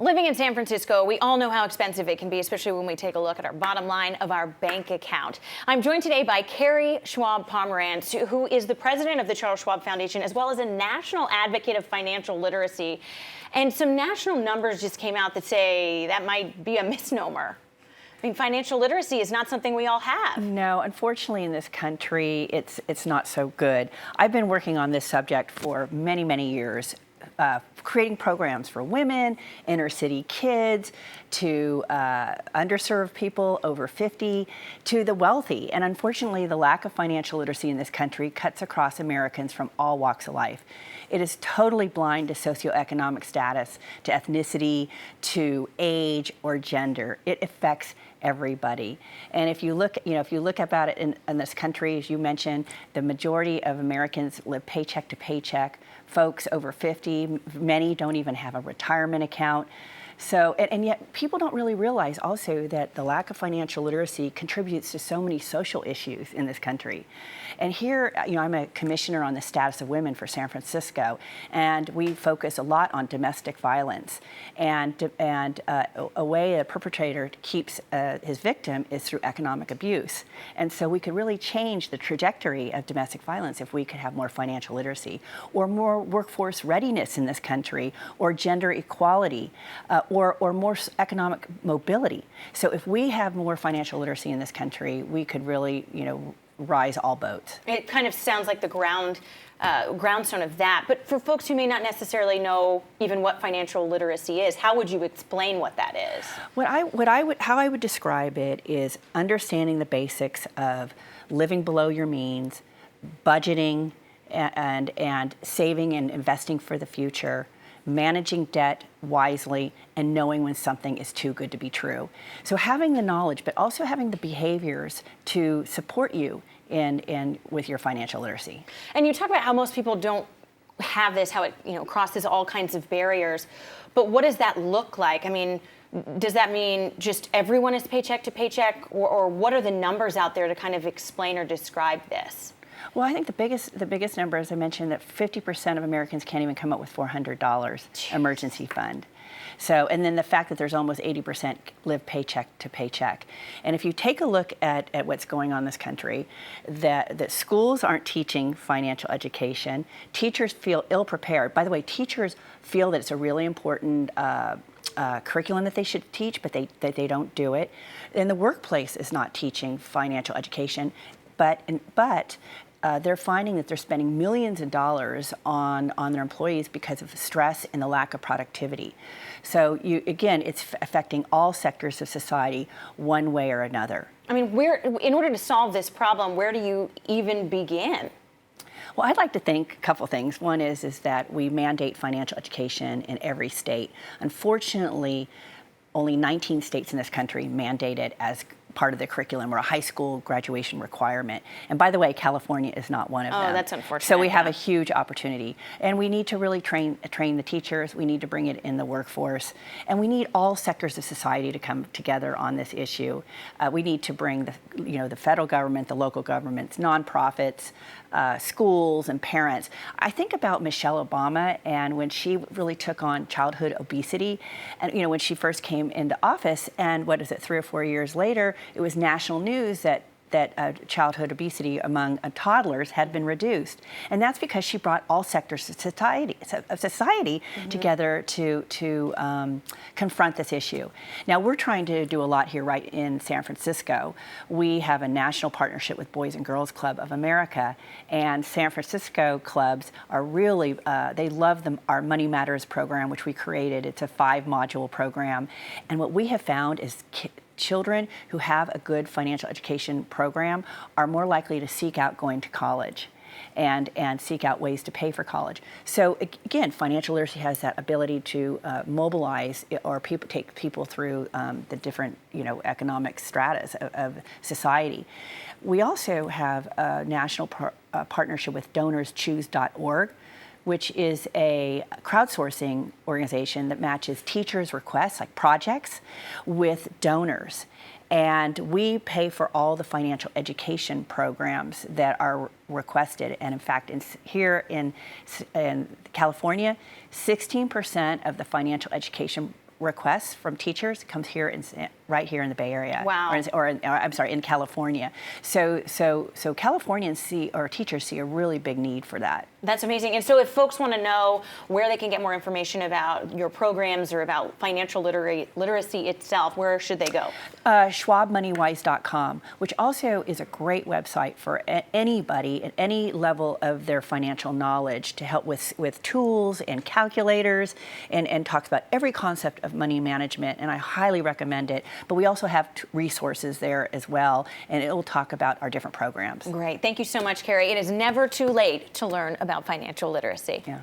Living in San Francisco, we all know how expensive it can be, especially when we take a look at our bottom line of our bank account. I'm joined today by Carrie Schwab-Pomerantz, who is the president of the Charles Schwab Foundation, as well as a national advocate of financial literacy. And some national numbers just came out that say that might be a misnomer. I mean, financial literacy is not something we all have. No, unfortunately in this country, it's not so good. I've been working on this subject for many, many years. Creating programs for women, inner city kids, to underserved people over 50, to the wealthy. And unfortunately, the lack of financial literacy in this country cuts across Americans from all walks of life. It is totally blind to socioeconomic status, to ethnicity, to age or gender. It affects everybody. And if you look, about it in this country, as you mentioned, the majority of Americans live paycheck to paycheck. Folks over 50, many don't even have a retirement account. So, and yet people don't really realize also that the lack of financial literacy contributes to so many social issues in this country. And here, I'm a commissioner on the status of women for San Francisco, and we focus a lot on domestic violence. And a way a perpetrator keeps his victim is through economic abuse. And so we could really change the trajectory of domestic violence if we could have more financial literacy, or more workforce readiness in this country, or gender equality, or more economic mobility. So if we have more financial literacy in this country, we could really, rise all boats. It kind of sounds like the groundstone of that. But for folks who may not necessarily know even what financial literacy is, how would you explain what that is? How I would describe it is understanding the basics of living below your means, budgeting, and saving and investing for the future, managing debt wisely, and knowing when something is too good to be true. So having the knowledge, but also having the behaviors to support you with your financial literacy. And you talk about how most people don't have this, how it crosses all kinds of barriers. But what does that look like? I mean, does that mean just everyone is paycheck to paycheck, or what are the numbers out there to kind of explain or describe this? Well, I think the biggest number, as I mentioned, that 50% of Americans can't even come up with $400 emergency fund. So, and then the fact that there's almost 80% live paycheck to paycheck. And if you take a look at what's going on in this country, that schools aren't teaching financial education. Teachers feel ill-prepared. By the way, teachers feel that it's a really important curriculum that they should teach, but they don't do it. And the workplace is not teaching financial education, but they're finding that they're spending millions of dollars on their employees because of stress and the lack of productivity. So again, it's affecting all sectors of society one way or another. I mean, in order to solve this problem, where do you even begin? Well, I'd like to think a couple things. One is that we mandate financial education in every state. Unfortunately, only 19 states in this country mandate it as part of the curriculum or a high school graduation requirement. And by the way, California is not one of them. Oh, that's unfortunate. So we have a huge opportunity. And we need to really train the teachers. We need to bring it in the workforce. And we need all sectors of society to come together on this issue. We need to bring the federal government, the local governments, nonprofits, schools, and parents. I think about Michelle Obama and when she really took on childhood obesity, and when she first came into office, and 3 or 4 years later, it was national news that childhood obesity among toddlers had been reduced. And that's because she brought all sectors of society mm-hmm. together to confront this issue. Now, we're trying to do a lot here right in San Francisco. We have a national partnership with Boys and Girls Club of America, and San Francisco clubs are really, they love our Money Matters program, which we created. It's a 5-module program. And what we have found is children who have a good financial education program are more likely to seek out going to college and seek out ways to pay for college. So again, financial literacy has that ability to mobilize or take people through the different economic stratas of society. We also have a national partnership with DonorsChoose.org, which is a crowdsourcing organization that matches teachers' requests, like projects, with donors. And we pay for all the financial education programs that are requested. And in fact, here in California, 16% of the financial education requests from teachers comes here right here in the Bay Area. Wow. I'm sorry, in California. So Californians teachers see a really big need for that. That's amazing. And so if folks want to know where they can get more information about your programs or about financial literacy itself, where should they go? SchwabMoneyWise.com, which also is a great website for anybody at any level of their financial knowledge to help with tools and calculators and talks about every concept of money management, and I highly recommend it. But we also have resources there as well, and it will talk about our different programs. Great. Thank you so much, Carrie. It is never too late to learn about financial literacy. Yeah.